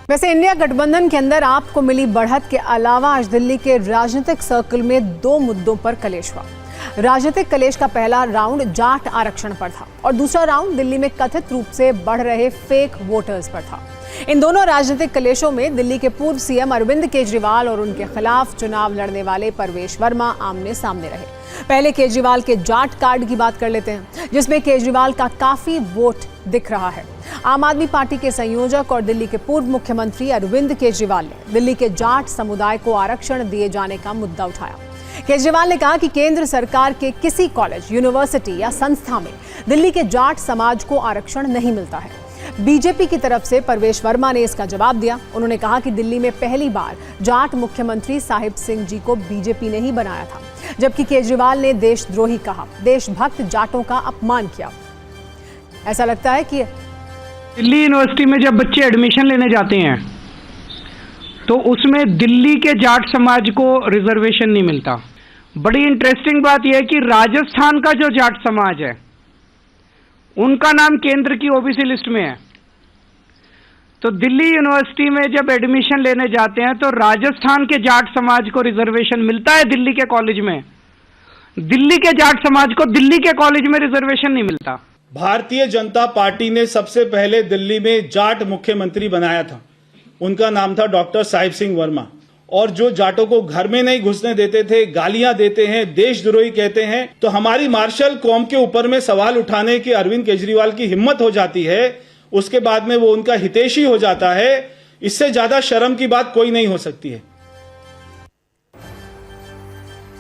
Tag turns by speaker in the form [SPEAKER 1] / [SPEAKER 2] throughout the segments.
[SPEAKER 1] वैसे इंडिया गठबंधन के अंदर आपको मिली बढ़त के अलावा आज दिल्ली के राजनीतिक सर्कल में दो मुद्दों पर कलेश हुआ। राजनीतिक कलेश का पहला राउंड जाट आरक्षण पर था और दूसरा राउंड दिल्ली में कथित रूप से बढ़ रहे फेक वोटर्स पर था। इन दोनों राजनीतिक कलेशों में दिल्ली के पूर्व सीएम अरविंद केजरीवाल और उनके खिलाफ चुनाव लड़ने वाले परवेश वर्मा आमने सामने रहे। पहले केजरीवाल के जाट कार्ड की बात कर लेते हैं, जिसमें केजरीवाल का काफी वोट दिख रहा है। आम आदमी पार्टी के संयोजक और दिल्ली के पूर्व मुख्यमंत्री अरविंद केजरीवाल ने दिल्ली के जाट समुदाय को आरक्षण दिए जाने का मुद्दा उठाया। केजरीवाल ने कहा कि केंद्र सरकार के किसी कॉलेज, यूनिवर्सिटी या संस्था में दिल्ली के जाट समाज को आरक्षण नहीं मिलता है। बीजेपी की तरफ से परवेश वर्मा ने इसका जवाब दिया। उन्होंने कहा कि दिल्ली में पहली बार जाट मुख्यमंत्री साहिब सिंह जी को बीजेपी ने ही बनाया था, जबकि केजरीवाल ने देशद्रोही कहा, देशभक्त जाटों का अपमान किया। ऐसा लगता है कि
[SPEAKER 2] दिल्ली यूनिवर्सिटी में जब बच्चे एडमिशन लेने जाते हैं तो उसमें दिल्ली के जाट समाज को रिजर्वेशन नहीं मिलता। बड़ी इंटरेस्टिंग बात यह है कि राजस्थान का जो जाट समाज है उनका नाम केंद्र की ओबीसी लिस्ट में है। तो दिल्ली यूनिवर्सिटी में जब एडमिशन लेने जाते हैं तो राजस्थान के जाट समाज को रिजर्वेशन मिलता है दिल्ली के कॉलेज में, दिल्ली के जाट समाज को दिल्ली के कॉलेज में रिजर्वेशन नहीं मिलता।
[SPEAKER 3] भारतीय जनता पार्टी ने सबसे पहले दिल्ली में जाट मुख्यमंत्री बनाया था। उनका नाम था डॉक्टर साहिब सिंह वर्मा। और जो जाटों को घर में नहीं घुसने देते थे, गालियां देते हैं, देशद्रोही कहते हैं, तो हमारी मार्शल कौम के ऊपर में सवाल उठाने की अरविंद केजरीवाल की हिम्मत हो जाती है, उसके बाद में वो उनका हितैषी हो जाता है। इससे ज्यादा शर्म की बात कोई नहीं हो सकती है।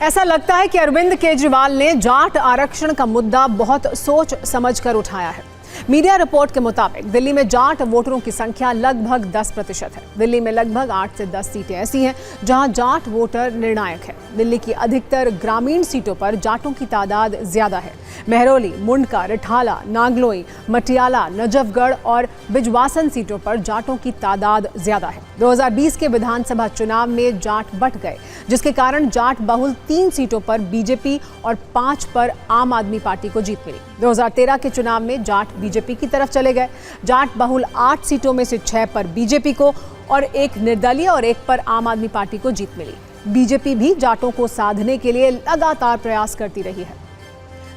[SPEAKER 1] ऐसा लगता है कि अरविंद केजरीवाल ने जाट आरक्षण का मुद्दा बहुत सोच समझकर उठाया है। मीडिया रिपोर्ट के मुताबिक दिल्ली में जाट वोटरों की संख्या लगभग 10% है। दिल्ली में लगभग 8 से 10 सीटें ऐसी हैं जहां जाट वोटर निर्णायक है। दिल्ली की अधिकतर ग्रामीण सीटों पर जाटों की तादाद ज्यादा है। महरौली, मुंडका, रिठाला, नागलोई, मटियाला, नजफगढ़ और बिजवासन सीटों पर जाटों की तादाद ज्यादा है। 2020 के विधानसभा चुनाव में जाट बंट गए, जिसके कारण जाट बहुल 3 सीटों पर बीजेपी और 5 पर आम आदमी पार्टी को जीत मिली। 2013 के चुनाव में जाट बीजेपी की तरफ चले गए। जाट बहुल 8 सीटों में से 6 पर बीजेपी को और 1 निर्दलीय और 1 पर आम आदमी पार्टी को जीत मिली। बीजेपी भी जाटों को साधने के लिए लगातार प्रयास करती रही है।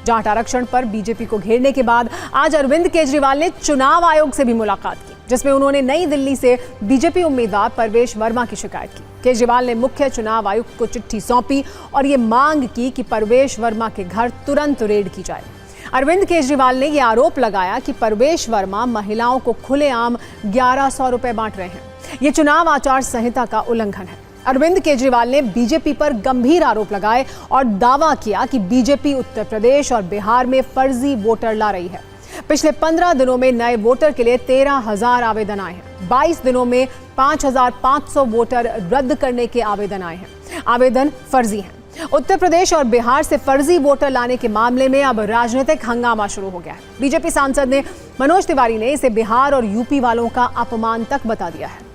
[SPEAKER 1] जाट आरक्षण पर बीजेपी को घेरने के बाद आज अरविंद केजरीवाल ने चुनाव आयोग से भी मुलाकात की, जिसमें उन्होंने नई दिल्ली से बीजेपी उम्मीदवार परवेश वर्मा की शिकायत की। केजरीवाल ने मुख्य चुनाव आयुक्त को चिट्ठी सौंपी और ये मांग की कि परवेश वर्मा के घर तुरंत रेड की जाए। अरविंद केजरीवाल ने यह आरोप लगाया कि परवेश वर्मा महिलाओं को खुलेआम 1100 रुपए बांट रहे हैं। ये चुनाव आचार संहिता का उल्लंघन है। अरविंद केजरीवाल ने बीजेपी पर गंभीर आरोप लगाए और दावा किया कि बीजेपी उत्तर प्रदेश और बिहार में फर्जी वोटर ला रही है। पिछले 15 दिनों में नए वोटर के लिए 13,000 आवेदन आए हैं। 22 दिनों में 5,500 वोटर रद्द करने के आवेदन आए हैं। आवेदन फर्जी हैं। उत्तर प्रदेश और बिहार से फर्जी वोटर लाने के मामले में अब राजनीतिक हंगामा शुरू हो गया है। बीजेपी सांसद ने मनोज तिवारी ने इसे बिहार और यूपी वालों का अपमान तक बता दिया है।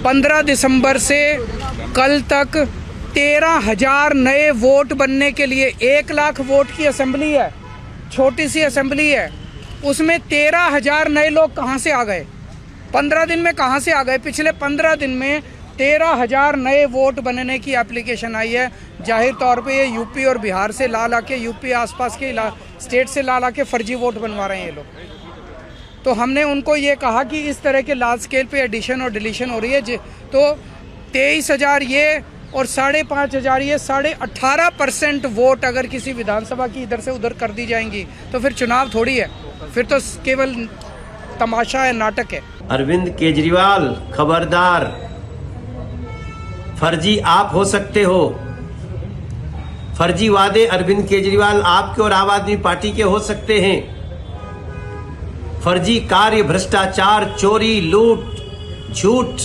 [SPEAKER 4] 15 दिसंबर से कल तक 13,000 नए वोट बनने के लिए 1 लाख वोट की असेंबली है, छोटी सी असेंबली है, उसमें 13,000 नए लोग कहां से आ गए? 15 दिन में कहां से आ गए? पिछले 15 दिन में 13,000 नए वोट बनने की एप्लीकेशन आई है। जाहिर तौर पे ये यूपी और बिहार से ला के, यूपी आसपास के स्टेट से ला के फर्जी वोट बनवा रहे हैं ये लोग। तो हमने उनको ये कहा कि इस तरह के लार्ज स्केल पे एडिशन और डिलीशन हो रही है, तो 23,000 ये और 5,500 ये 18.5% वोट अगर किसी विधानसभा की इधर से उधर कर दी जाएंगी तो फिर चुनाव थोड़ी है, फिर तो केवल तमाशा है, नाटक है।
[SPEAKER 5] अरविंद केजरीवाल खबरदार, फर्जी आप हो सकते हो। फर्जी वादे अरविंद केजरीवाल आपके और आम आदमी पार्टी के हो सकते हैं। फर्जी कार्य, भ्रष्टाचार, चोरी, लूट, झूठ,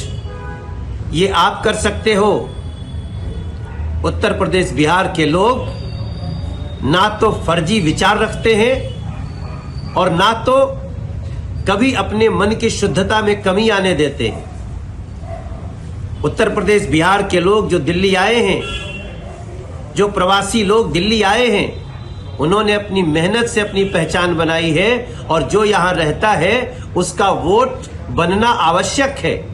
[SPEAKER 5] ये आप कर सकते हो। उत्तर प्रदेश, बिहार के लोग ना तो फर्जी विचार रखते हैं और ना तो कभी अपने मन की शुद्धता में कमी आने देते हैं। उत्तर प्रदेश, बिहार के लोग जो दिल्ली आए हैं, जो प्रवासी लोग दिल्ली आए हैं, उन्होंने अपनी मेहनत से अपनी पहचान बनाई है और जो यहां रहता है उसका वोट बनना आवश्यक है।